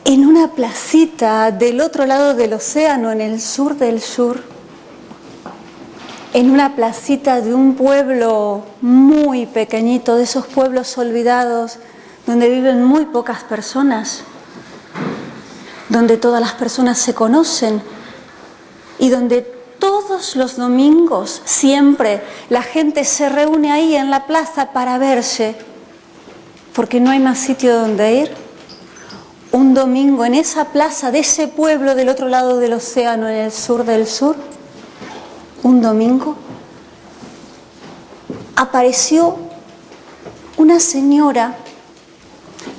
en una placita del otro lado del océano, en el sur del sur, en una placita de un pueblo muy pequeñito, de esos pueblos olvidados, donde viven muy pocas personas, donde todas las personas se conocen y donde todos los domingos siempre la gente se reúne ahí en la plaza para verse, porque no hay más sitio donde ir. Un domingo en esa plaza de ese pueblo del otro lado del océano, en el sur del sur, un domingo, apareció una señora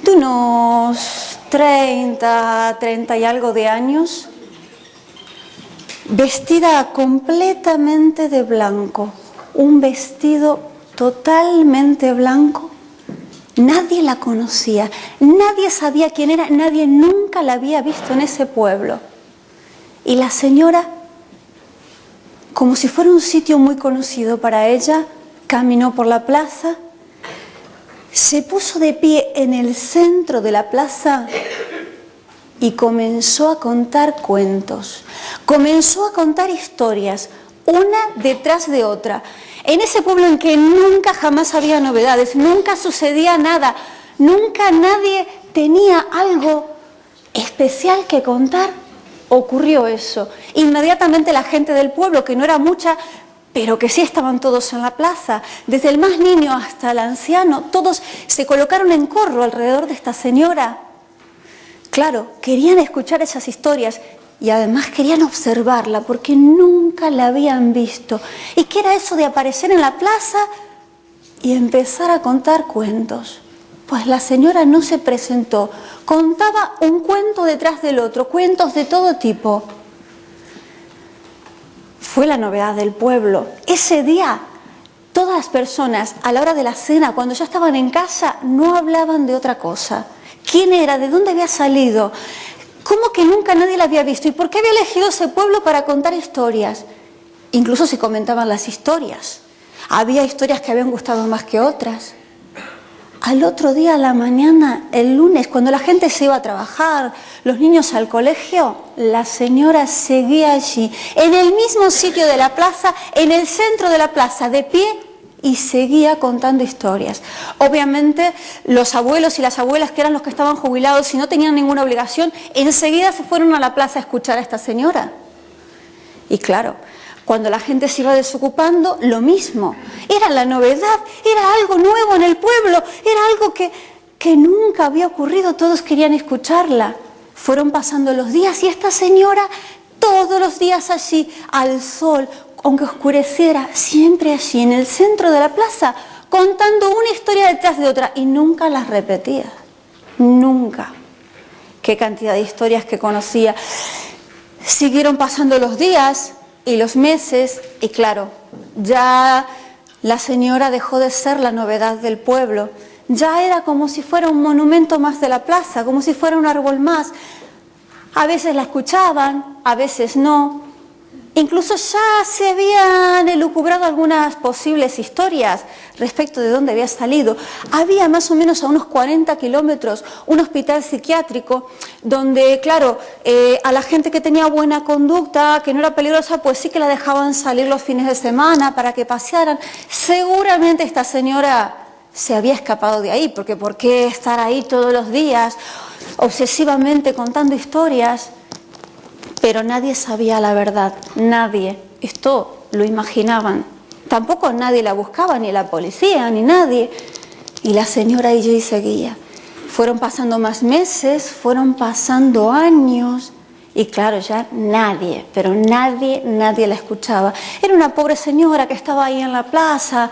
de unos 30 y algo de años, vestida completamente de blanco, un vestido totalmente blanco. Nadie la conocía, nadie sabía quién era, nadie nunca la había visto en ese pueblo. Y la señora, como si fuera un sitio muy conocido para ella, caminó por la plaza, se puso de pie en el centro de la plaza y comenzó a contar cuentos, comenzó a contar historias, una detrás de otra. En ese pueblo en que nunca jamás había novedades, nunca sucedía nada, nunca nadie tenía algo especial que contar, ocurrió eso. Inmediatamente la gente del pueblo, que no era mucha, pero que sí estaban todos en la plaza, desde el más niño hasta el anciano, todos se colocaron en corro alrededor de esta señora. Claro, querían escuchar esas historias y además querían observarla porque nunca la habían visto. ¿Y qué era eso de aparecer en la plaza y empezar a contar cuentos? Pues la señora no se presentó, contaba un cuento detrás del otro, cuentos de todo tipo. Fue la novedad del pueblo. Ese día, todas las personas, a la hora de la cena, cuando ya estaban en casa, no hablaban de otra cosa. ¿Quién era? ¿De dónde había salido? ¿Cómo que nunca nadie la había visto? ¿Y por qué había elegido ese pueblo para contar historias? Incluso se comentaban las historias. Había historias que habían gustado más que otras. Al otro día, a la mañana, el lunes, cuando la gente se iba a trabajar, los niños al colegio, la señora seguía allí, en el mismo sitio de la plaza, en el centro de la plaza, de pie, y seguía contando historias. Obviamente, los abuelos y las abuelas, que eran los que estaban jubilados y no tenían ninguna obligación, enseguida se fueron a la plaza a escuchar a esta señora. Y claro, cuando la gente se iba desocupando, lo mismo. Era la novedad, era algo nuevo en el pueblo, era algo que nunca había ocurrido, todos querían escucharla. Fueron pasando los días y esta señora, todos los días allí, al sol, aunque oscureciera, siempre allí, en el centro de la plaza, contando una historia detrás de otra, y nunca las repetía, nunca. Qué cantidad de historias que conocía. Siguieron pasando los días y los meses, y claro, ya la señora dejó de ser la novedad del pueblo, ya era como si fuera un monumento más de la plaza, como si fuera un árbol más. A veces la escuchaban, a veces no. Incluso ya se habían elucubrado algunas posibles historias respecto de dónde había salido. Había más o menos a unos 40 kilómetros un hospital psiquiátrico donde, claro, a la gente que tenía buena conducta, que no era peligrosa, pues sí que la dejaban salir los fines de semana para que pasearan. Seguramente esta señora se había escapado de ahí, porque ¿por qué estar ahí todos los días obsesivamente contando historias? Pero nadie sabía la verdad, nadie. Esto lo imaginaban. Tampoco nadie la buscaba, ni la policía, ni nadie. Y la señora allí seguía. Fueron pasando más meses, fueron pasando años. Y claro, ya nadie, pero nadie la escuchaba. Era una pobre señora que estaba ahí en la plaza.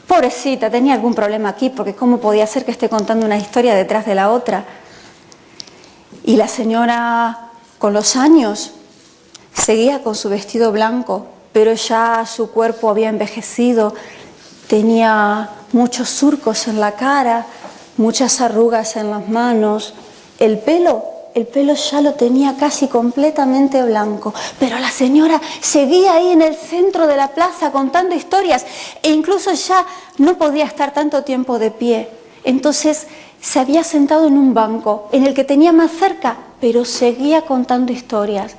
Pobrecita, tenía algún problema aquí, porque ¿cómo podía ser que esté contando una historia detrás de la otra? Y la señora, con los años, seguía con su vestido blanco, pero ya su cuerpo había envejecido, tenía muchos surcos en la cara, muchas arrugas en las manos, el pelo ya lo tenía casi completamente blanco, pero la señora seguía ahí en el centro de la plaza contando historias e incluso ya no podía estar tanto tiempo de pie. Entonces se había sentado en un banco, en el que tenía más cerca, pero seguía contando historias.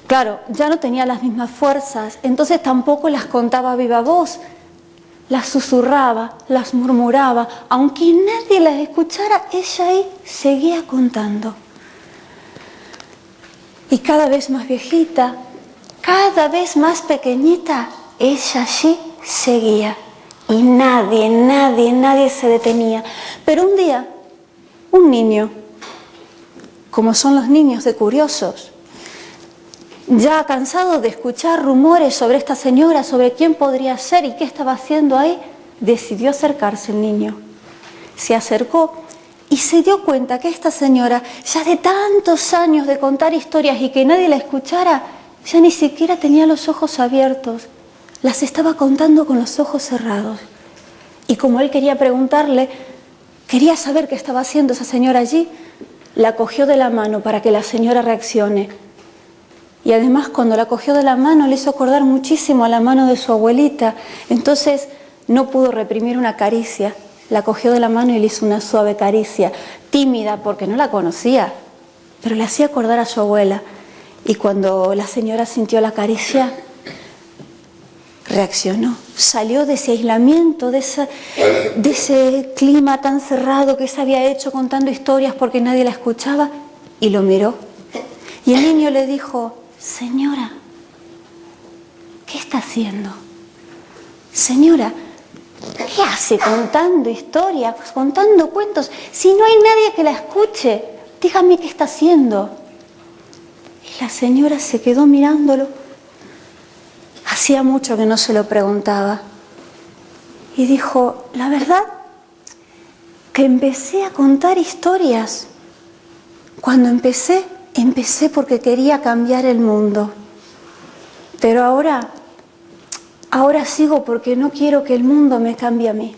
Claro, ya no tenía las mismas fuerzas, entonces tampoco las contaba a viva voz. Las susurraba, las murmuraba, aunque nadie las escuchara, ella ahí seguía contando. Y cada vez más viejita, cada vez más pequeñita, ella allí seguía. Y nadie se detenía. Pero un día, un niño, como son los niños de curiosos, ya cansado de escuchar rumores sobre esta señora, sobre quién podría ser y qué estaba haciendo ahí, decidió acercarse el niño. Se acercó y se dio cuenta que esta señora, ya de tantos años de contar historias y que nadie la escuchara, ya ni siquiera tenía los ojos abiertos. Las estaba contando con los ojos cerrados. Y como él quería preguntarle, quería saber qué estaba haciendo esa señora allí, la cogió de la mano para que la señora reaccione. Y además, cuando la cogió de la mano, le hizo acordar muchísimo a la mano de su abuelita. Entonces no pudo reprimir una caricia. La cogió de la mano y le hizo una suave caricia, tímida porque no la conocía, pero le hacía acordar a su abuela. Y cuando la señora sintió la caricia, reaccionó, salió de ese aislamiento, de ese clima tan cerrado que se había hecho contando historias porque nadie la escuchaba, y lo miró. Y el niño le dijo: señora, ¿qué está haciendo? Señora, ¿qué hace contando historias, contando cuentos? Si no hay nadie que la escuche, dígame qué está haciendo. Y la señora se quedó mirándolo. Hacía mucho que no se lo preguntaba. Y dijo: la verdad que empecé a contar historias. Cuando empecé porque quería cambiar el mundo. Pero ahora sigo porque no quiero que el mundo me cambie a mí.